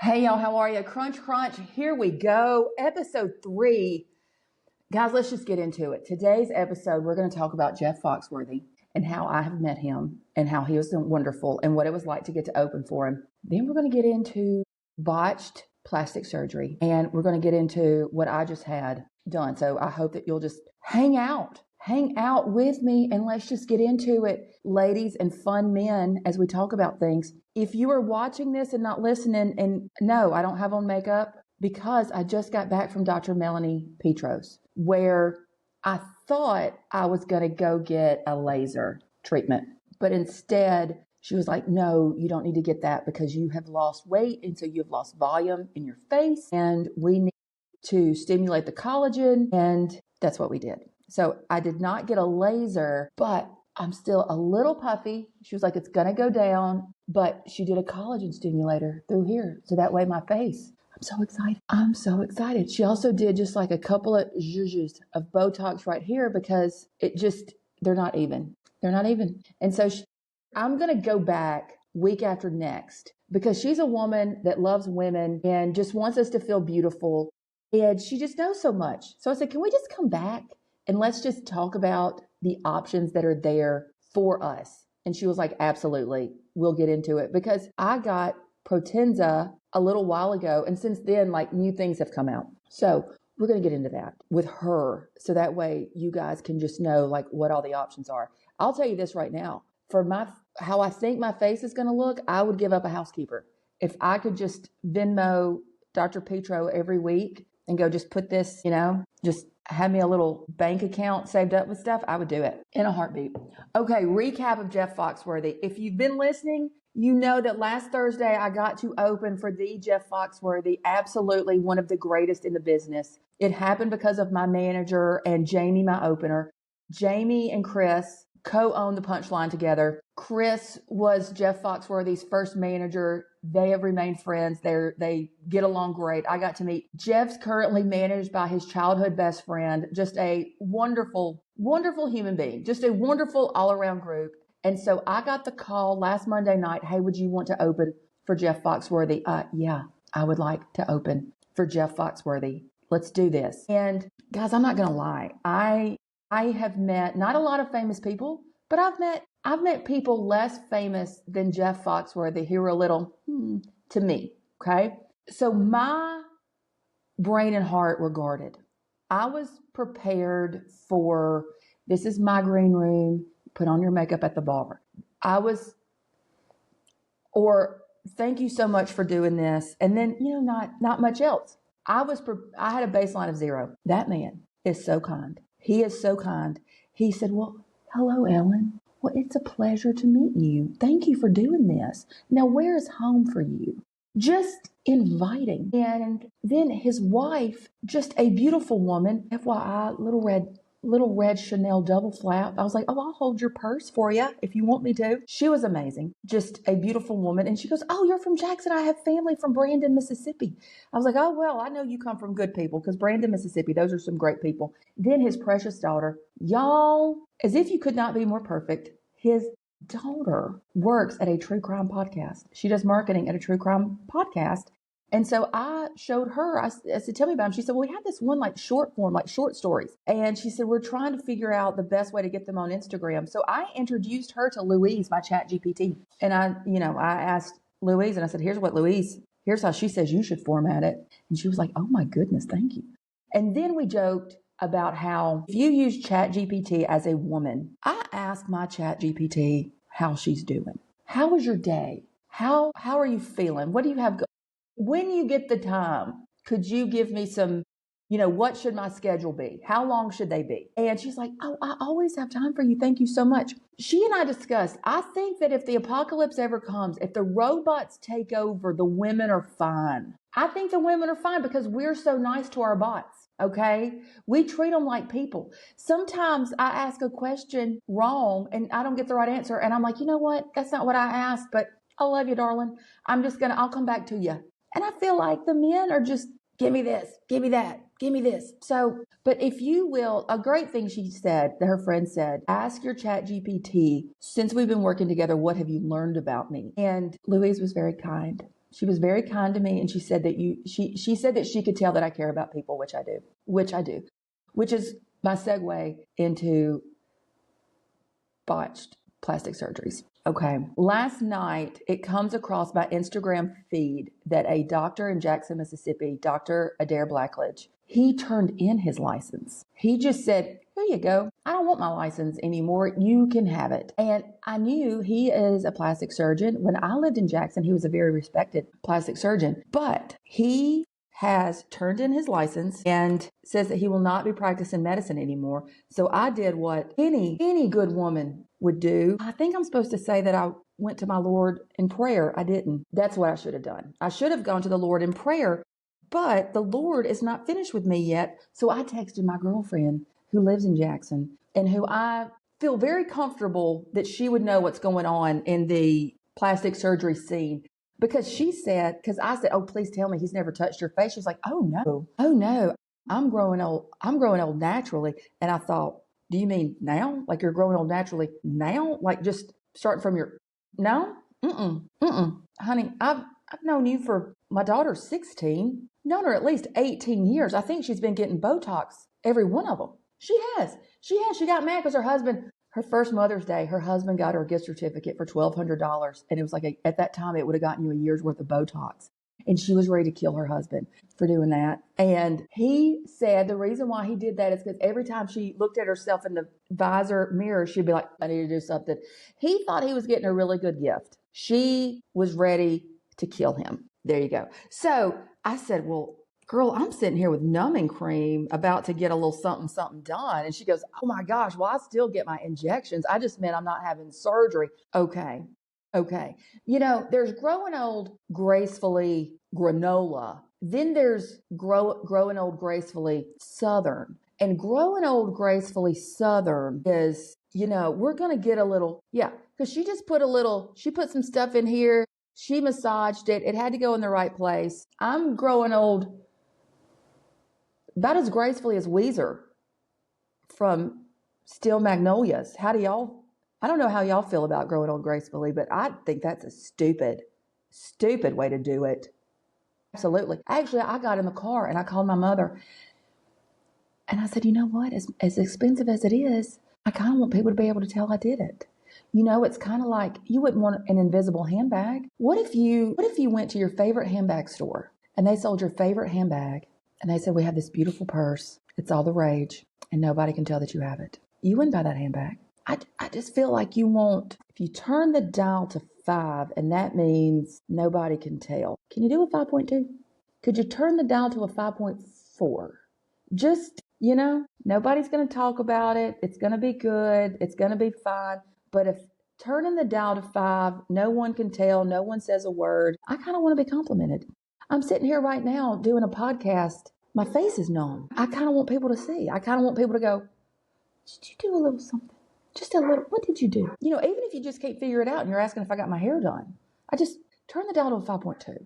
Hey y'all, how are you? Crunch, crunch. Here we go. Episode 3. Guys, let's just get into it. Today's episode, we're going to talk about Jeff Foxworthy and how I have met him and how he was wonderful and what it was like to get to open for him. Then we're going to get into botched plastic surgery and we're going to get into what I just had done. So I hope that you'll just hang out with me and let's just get into it, ladies and fun men, as we talk about things. If you are watching this and not listening, and no, I don't have on makeup because I just got back from Dr. Melanie Petros, where I thought I was going to go get a laser treatment, but instead she was like, no, you don't need to get that because you have lost weight and so you've lost volume in your face and we need to stimulate the collagen, and that's what we did. So I did not get a laser, but I'm still a little puffy. She was like, it's going to go down, but she did a collagen stimulator through here. So that way my face, I'm so excited. She also did just like a couple of zhuzhs of Botox right here because they're not even. And so I'm going to go back week after next because she's a woman that loves women and just wants us to feel beautiful. And she just knows so much. So I said, can we just come back? And let's just talk about the options that are there for us. And she was like, absolutely, we'll get into it. Because I got Protenza a little while ago. And since then, like new things have come out. So we're going to get into that with her. So that way you guys can just know like what all the options are. I'll tell you this right now. For how I think my face is going to look, I would give up a housekeeper. If I could just Venmo Dr. Petro every week and go just put this, just have me a little bank account saved up with stuff, I would do it in a heartbeat. Okay, recap of Jeff Foxworthy. If you've been listening, you know that last Thursday I got to open for the Jeff Foxworthy, absolutely one of the greatest in the business. It happened because of my manager and Jamie, my opener. Jamie and Chris co-owned the Punchline together. Chris was Jeff Foxworthy's first manager. They have remained friends. They get along great. I got to meet Jeff's currently managed by his childhood best friend, just a wonderful, wonderful human being, just a wonderful all-around group. And so I got the call last Monday night, hey, would you want to open for Jeff Foxworthy? Yeah, I would like to open for Jeff Foxworthy. Let's do this. And guys, I'm not going to lie. I have met not a lot of famous people, but I've met people less famous than Jeff Foxworthy who were a little to me. Okay. So my brain and heart were guarded. I was prepared for, this is my green room, put on your makeup at the bar. Thank you so much for doing this. And then, not much else. I had a baseline of 0. That man is so kind. He is so kind. He said, well, hello, Ellen. Well, it's a pleasure to meet you. Thank you for doing this. Now, where is home for you? Just inviting. And then his wife, just a beautiful woman, FYI, little red Chanel double flap. I was like, oh, I'll hold your purse for you if you want me to. She was amazing. Just a beautiful woman. And she goes, oh, you're from Jackson. I have family from Brandon, Mississippi. I was like, oh, well, I know you come from good people because Brandon, Mississippi, those are some great people. Then his precious daughter, y'all, as if you could not be more perfect, his daughter works at a true crime podcast. She does marketing at a true crime podcast. And so I showed her, I said, tell me about him. She said, well, we have this one like short form, like short stories. And she said, we're trying to figure out the best way to get them on Instagram. So I introduced her to Louise, my chat GPT. And I asked Louise and I said, here's how she says you should format it. And she was like, oh my goodness, thank you. And then we joked about how if you use chat GPT as a woman, I asked my chat GPT how she's doing. How was your day? How are you feeling? What do you have going? When you get the time, could you give me some, what should my schedule be? How long should they be? And she's like, oh, I always have time for you. Thank you so much. She and I discussed, I think that if the apocalypse ever comes, if the robots take over, the women are fine. I think the women are fine because we're so nice to our bots. Okay. We treat them like people. Sometimes I ask a question wrong and I don't get the right answer. And I'm like, you know what? That's not what I asked, but I love you, darling. I'll come back to you. And I feel like the men are just, give me this, give me that, give me this. So, but if you will, a great thing she said, that her friend said, ask your chat GPT, since we've been working together, what have you learned about me? And Louise was very kind. She was very kind to me, and she said that she said that she could tell that I care about people, which I do, which is my segue into botched plastic surgeries. Okay. Last night, it comes across my Instagram feed that a doctor in Jackson, Mississippi, Dr. Adair Blackledge, he turned in his license. He just said, here you go. I don't want my license anymore. You can have it. And I knew he is a plastic surgeon. When I lived in Jackson, he was a very respected plastic surgeon, but he has turned in his license and says that he will not be practicing medicine anymore. So I did what any good woman would do. I think I'm supposed to say that I went to my Lord in prayer. I didn't. That's what I should have done. I should have gone to the Lord in prayer, but the Lord is not finished with me yet. So I texted my girlfriend who lives in Jackson and who I feel very comfortable that she would know what's going on in the plastic surgery scene. Because she said, because I said, oh, please tell me he's never touched your face. She's like, oh no, I'm growing old naturally. And I thought, do you mean now? Like you're growing old naturally now? Like just starting from your, no? Honey, I've known you for, my daughter's 16, known her at least 18 years. I think she's been getting Botox, every one of them. She has. She got mad because her first Mother's Day, her husband got her a gift certificate for $1,200. And it was like, at that time, it would have gotten you a year's worth of Botox. And she was ready to kill her husband for doing that. And he said the reason why he did that is because every time she looked at herself in the visor mirror, she'd be like, I need to do something. He thought he was getting a really good gift. She was ready to kill him. There you go. So I said, well, girl, I'm sitting here with numbing cream about to get a little something done. And she goes, oh my gosh, well, I still get my injections. I just meant I'm not having surgery. Okay. There's growing old gracefully granola. Then there's growing old gracefully Southern. And growing old gracefully Southern is, we're going to get a little, because she put some stuff in here. She massaged it. It had to go in the right place. I'm growing old about as gracefully as Weezer from Steel Magnolias. I don't know how y'all feel about growing old gracefully, but I think that's a stupid way to do it. Absolutely. Actually, I got in the car and I called my mother and I said, you know what? As expensive as it is, I kind of want people to be able to tell I did it. It's kind of like you wouldn't want an invisible handbag. What if you went to your favorite handbag store and they sold your favorite handbag and they said, we have this beautiful purse. It's all the rage and nobody can tell that you have it. You wouldn't buy that handbag. I just feel like you won't. If you turn the dial to 5, and that means nobody can tell. Can you do a 5.2? Could you turn the dial to a 5.4? Just, nobody's going to talk about it. It's going to be good. It's going to be fine. But if turning the dial to 5, no one can tell, no one says a word, I kind of want to be complimented. I'm sitting here right now doing a podcast. My face is numb. I kind of want people to see. I kind of want people to go, did you do a little something? Just a little, what did you do? Even if you just can't figure it out and you're asking if I got my hair done, I just turn the dial to a 5.2,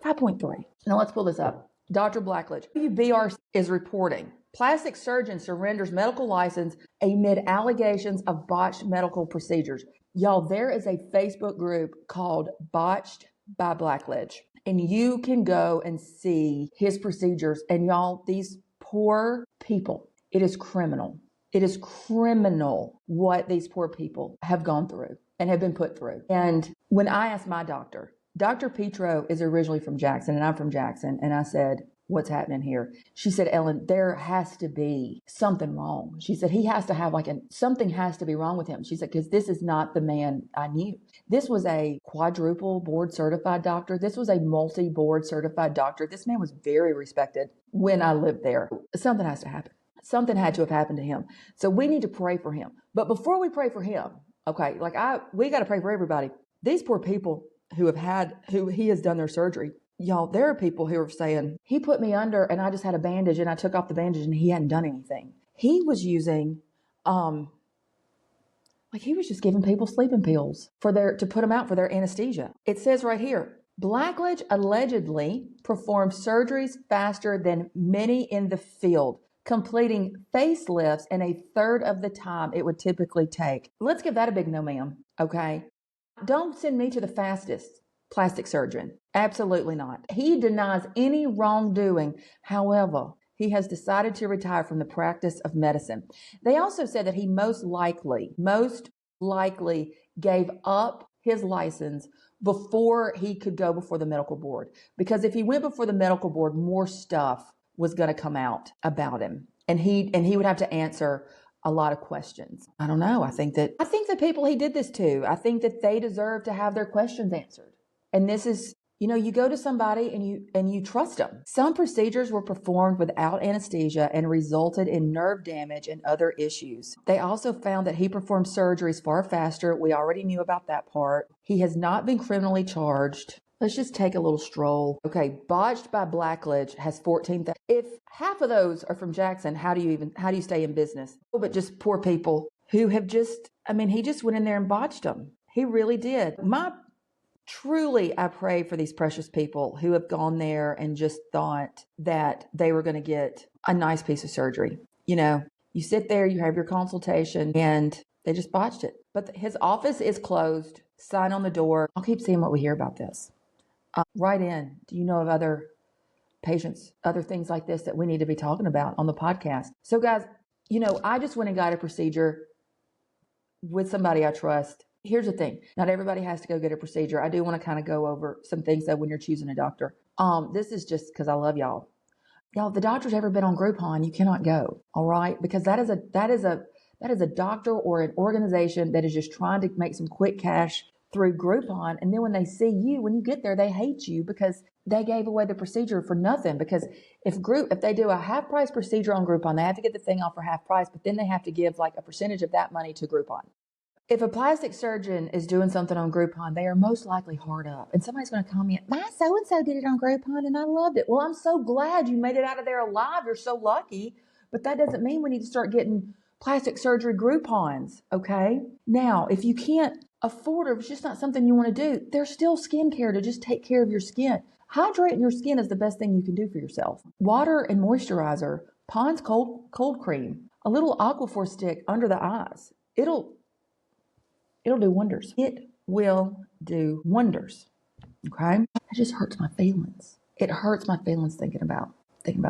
5.3. Now let's pull this up. Dr. Blackledge, WBR is reporting plastic surgeon surrenders medical license amid allegations of botched medical procedures. Y'all, there is a Facebook group called Botched by Blackledge, and you can go and see his procedures. And y'all, these poor people, it is criminal. It is criminal what these poor people have gone through and have been put through. And when I asked my doctor, Dr. Petro is originally from Jackson and I'm from Jackson. And I said, what's happening here? She said, Ellen, there has to be something wrong. She said, he has to have something has to be wrong with him. She said, because this is not the man I knew. This was a quadruple board certified doctor. This was a multi-board certified doctor. This man was very respected when I lived there. Something has to happen. Something had to have happened to him. So we need to pray for him. But before we pray for him, okay, we got to pray for everybody. These poor people who he has done their surgery. Y'all, there are people who are saying, he put me under and I just had a bandage and I took off the bandage and he hadn't done anything. He was using, he was just giving people sleeping pills to put them out for their anesthesia. It says right here, Blackledge allegedly performed surgeries faster than many in the field, completing facelifts in a third of the time it would typically take. Let's give that a big no, ma'am. Okay. Don't send me to the fastest. plastic surgeon. Absolutely not. He denies any wrongdoing. However, he has decided to retire from the practice of medicine. They also said that he most likely gave up his license before he could go before the medical board. Because if he went before the medical board, more stuff was going to come out about him. And he would have to answer a lot of questions. I don't know. I think the people he did this to, I think that they deserve to have their questions answered. And this is, you go to somebody and you trust them. Some procedures were performed without anesthesia and resulted in nerve damage and other issues. They also found that he performed surgeries far faster. We already knew about that part. He has not been criminally charged. Let's just take a little stroll. Okay, botched by Blackledge has 14,000. If half of those are from Jackson, how do you stay in business? But just poor people who have he just went in there and botched them. He really did. Truly, I pray for these precious people who have gone there and just thought that they were going to get a nice piece of surgery. You sit there, you have your consultation, and they just botched it. But his office is closed. Sign on the door. I'll keep seeing what we hear about this. Write in. Do you know of other patients, other things like this that we need to be talking about on the podcast? So guys, I just went and got a procedure with somebody I trust. Here's the thing. Not everybody has to go get a procedure. I do want to kind of go over some things though when you're choosing a doctor. This is just because I love y'all. Y'all, if the doctor's ever been on Groupon, you cannot go. All right. Because that is a doctor or an organization that is just trying to make some quick cash through Groupon. And then when they see you, when you get there, they hate you because they gave away the procedure for nothing. Because if they do a half price procedure on Groupon, they have to get the thing off for half price, but then they have to give like a percentage of that money to Groupon. If a plastic surgeon is doing something on Groupon, they are most likely hard up. And somebody's going to comment, my so-and-so did it on Groupon and I loved it. Well, I'm so glad you made it out of there alive. You're so lucky. But that doesn't mean we need to start getting plastic surgery Groupons, okay? Now, if you can't afford it, if it's just not something you want to do, there's still skincare to just take care of your skin. Hydrating your skin is the best thing you can do for yourself. Water and moisturizer, Pond's cold cream, a little Aquaphor stick under the eyes. It'll do wonders. It will do wonders. Okay? It just hurts my feelings. It hurts my feelings thinking about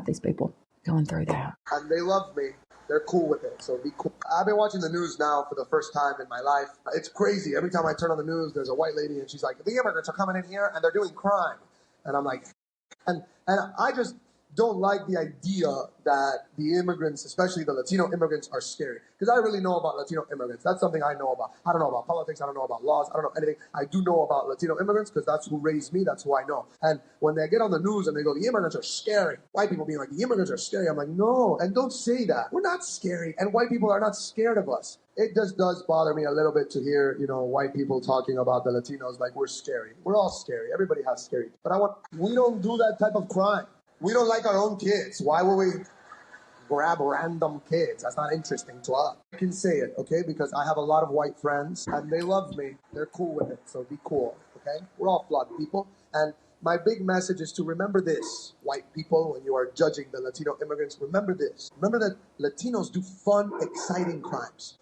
these people going through that. And they love me. They're cool with it, so be cool. I've been watching the news now for the first time in my life. It's crazy. Every time I turn on the news, there's a white lady, and she's like, the immigrants are coming in here, and they're doing crime. And I'm like, and I just don't like the idea that the immigrants, especially the Latino immigrants, are scary. Because I really know about Latino immigrants. That's something I know about. I don't know about politics. I don't know about laws. I don't know anything. I do know about Latino immigrants because that's who raised me. That's who I know. And when they get on the news and they go, the immigrants are scary. White people being like, the immigrants are scary. I'm like, no. And don't say that. We're not scary. And white people are not scared of us. It just does bother me a little bit to hear, white people talking about the Latinos like we're scary. We're all scary. Everybody has scary. But we don't do that type of crime. We don't like our own kids. Why would we grab random kids? That's not interesting to us. I can say it, okay? Because I have a lot of white friends, and they love me. They're cool with it, so be cool, okay? We're all flawed people. And my big message is to remember this, white people, when you are judging the Latino immigrants, remember this. Remember that Latinos do fun, exciting crimes.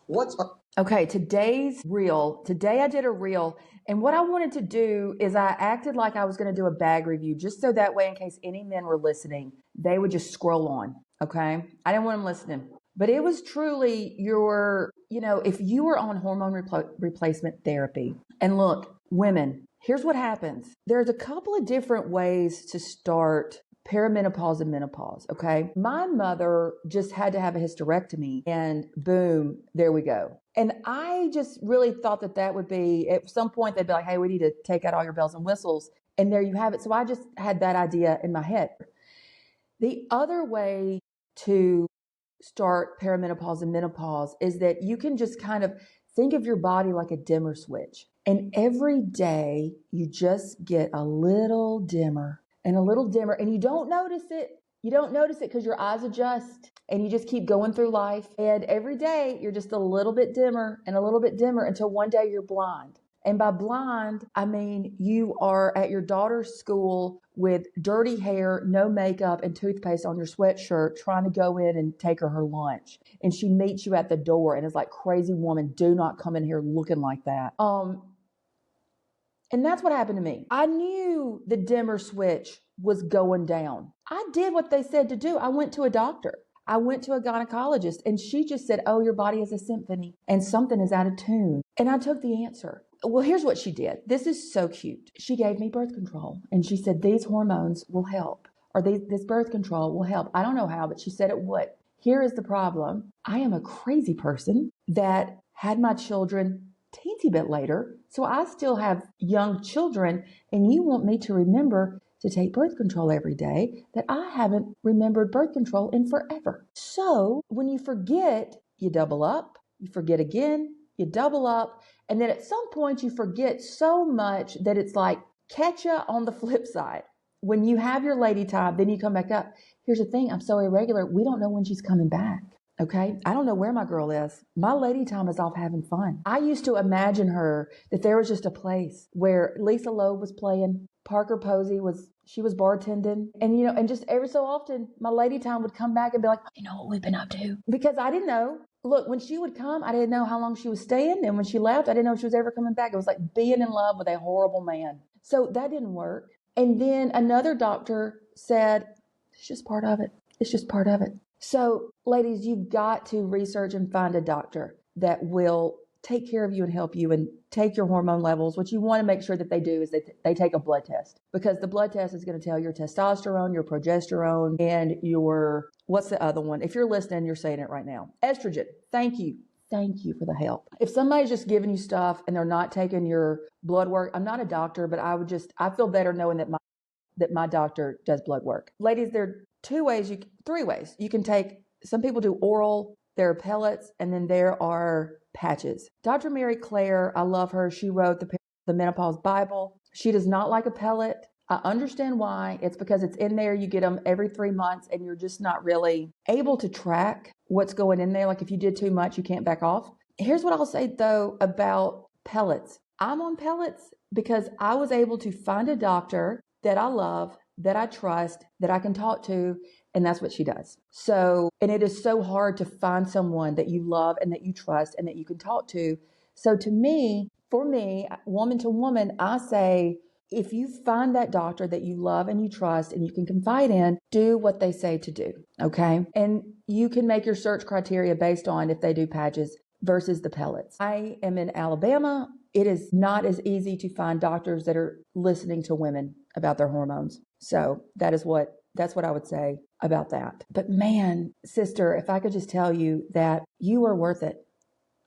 Okay, today I did a reel, and what I wanted to do is I acted like I was going to do a bag review, just so that way, in case any men were listening, they would just scroll on, okay? I didn't want them listening. But it was truly if you were on hormone replacement therapy, and look, women, here's what happens. There's a couple of different ways to start perimenopause and menopause, okay? My mother just had to have a hysterectomy, and boom, there we go. And I just really thought that would be, at some point, they'd be like, hey, we need to take out all your bells and whistles, and there you have it. So I just had that idea in my head. The other way to start perimenopause and menopause is that you can just kind of think of your body like a dimmer switch. And every day you just get a little dimmer and a little dimmer, and you don't notice it. You don't notice it because your eyes adjust and you just keep going through life. And every day you're just a little bit dimmer and a little bit dimmer until one day you're blind. And by blind, I mean you are at your daughter's school with dirty hair, no makeup, and toothpaste on your sweatshirt, trying to go in and take her lunch. And she meets you at the door and is like, crazy woman, do not come in here looking like that. And that's what happened to me. I knew the dimmer switch was going down. I did what they said to do. I went to a doctor. I went to a gynecologist and she just said, oh, your body is a symphony and something is out of tune. And I took the answer. Well, here's what she did. This is so cute. She gave me birth control and she said, these hormones will help, or this birth control will help. I don't know how, but she said it would. Here is the problem. I am a crazy person that had my children teensy bit later. So I still have young children and you want me to remember to take birth control every day that I haven't remembered birth control in forever. So when you forget, you double up, you forget again, you double up. And then at some point you forget so much that it's like catch ya on the flip side. When you have your lady time, then you come back up. Here's the thing, I'm so irregular, we don't know when she's coming back. Okay, I don't know where my girl is. My lady time is off having fun. I used to imagine her that there was just a place where Lisa Loeb was playing, Parker Posey was bartending, and and just every so often my lady time would come back and be like, you know what we've been up to? Because I didn't know. Look, when she would come, I didn't know how long she was staying, and when she left, I didn't know if she was ever coming back. It was like being in love with a horrible man. So that didn't work. And then another doctor said, it's just part of it. It's just part of it. So, ladies, you've got to research and find a doctor that will take care of you and help you and take your hormone levels. What you want to make sure that they do is they take a blood test, because the blood test is going to tell your testosterone, your progesterone, and your, what's the other one? If you're listening, you're saying it right now. Estrogen. Thank you. Thank you for the help. If somebody's just giving you stuff and they're not taking your blood work, I'm not a doctor, but I feel better knowing that my doctor does blood work. Ladies, there are three ways. You can take, some people do oral, there are pellets, and then there are patches. Dr. Mary Claire, I love her. She wrote the Menopause Bible. She does not like a pellet. I understand why. It's because it's in there. You get them every 3 months and you're just not really able to track what's going in there. Like if you did too much, you can't back off. Here's what I'll say though about pellets. I'm on pellets because I was able to find a doctor that I love, that I trust, that I can talk to, and that's what she does. So, and it is so hard to find someone that you love and that you trust and that you can talk to. So for me, woman to woman, I say, if you find that doctor that you love and you trust and you can confide in, do what they say to do, okay? And you can make your search criteria based on if they do patches versus the pellets. I am in Alabama. It is not as easy to find doctors that are listening to women about their hormones. So that's what I would say about that. But man, sister, if I could just tell you that you are worth it,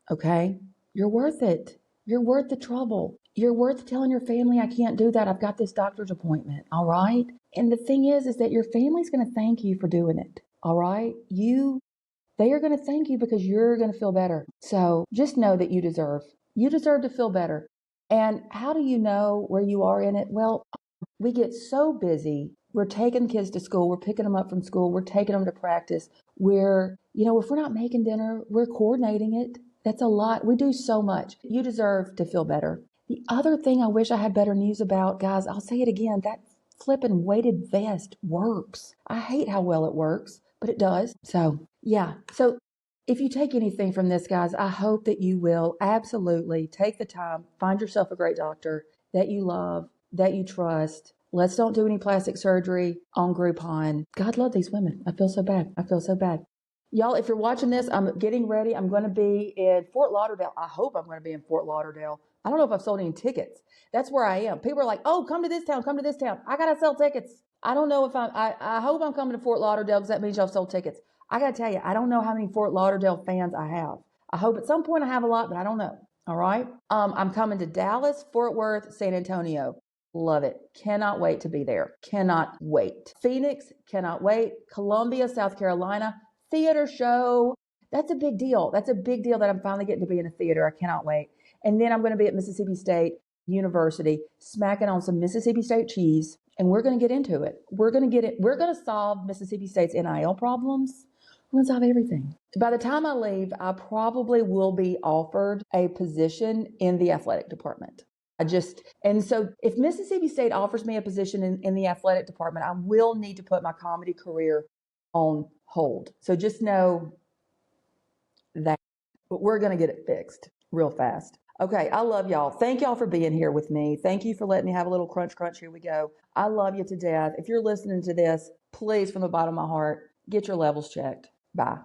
okay? You're worth it. You're worth the trouble. You're worth telling your family, I can't do that. I've got this doctor's appointment, all right? And the thing is that your family's going to thank you for doing it, all right? They are going to thank you because you're going to feel better. So just know that you deserve to feel better. And how do you know where you are in it? Well, we get so busy. We're taking kids to school. We're picking them up from school. We're taking them to practice. If we're not making dinner, we're coordinating it. That's a lot. We do so much. You deserve to feel better. The other thing I wish I had better news about, guys, I'll say it again, that flipping weighted vest works. I hate how well it works, but it does. So, yeah. So if you take anything from this, guys, I hope that you will absolutely take the time, find yourself a great doctor that you love, that you trust. Let's don't do any plastic surgery on Groupon. God love these women. I feel so bad. Y'all, if you're watching this, I'm getting ready. I'm going to be in Fort Lauderdale. I hope I'm going to be in Fort Lauderdale. I don't know if I've sold any tickets. That's where I am. People are like, oh, come to this town. I got to sell tickets. I don't know if I hope I'm coming to Fort Lauderdale because that means y'all sold tickets. I got to tell you, I don't know how many Fort Lauderdale fans I have. I hope at some point I have a lot, but I don't know. All right. I'm coming to Dallas, Fort Worth, San Antonio. Love it. Cannot wait to be there. Cannot wait. Phoenix, cannot wait. Columbia, South Carolina, theater show. That's a big deal. That I'm finally getting to be in a theater. I cannot wait. And then I'm going to be at Mississippi State University, smacking on some Mississippi State cheese, and we're going to get into it. We're going to solve Mississippi State's NIL problems. We're going to solve everything. By the time I leave, I probably will be offered a position in the athletic department. And so if Mississippi State offers me a position in the athletic department, I will need to put my comedy career on hold. So just know that, but we're going to get it fixed real fast. Okay, I love y'all. Thank y'all for being here with me. Thank you for letting me have a little crunch. Here we go. I love you to death. If you're listening to this, please, from the bottom of my heart, get your levels checked. Bye.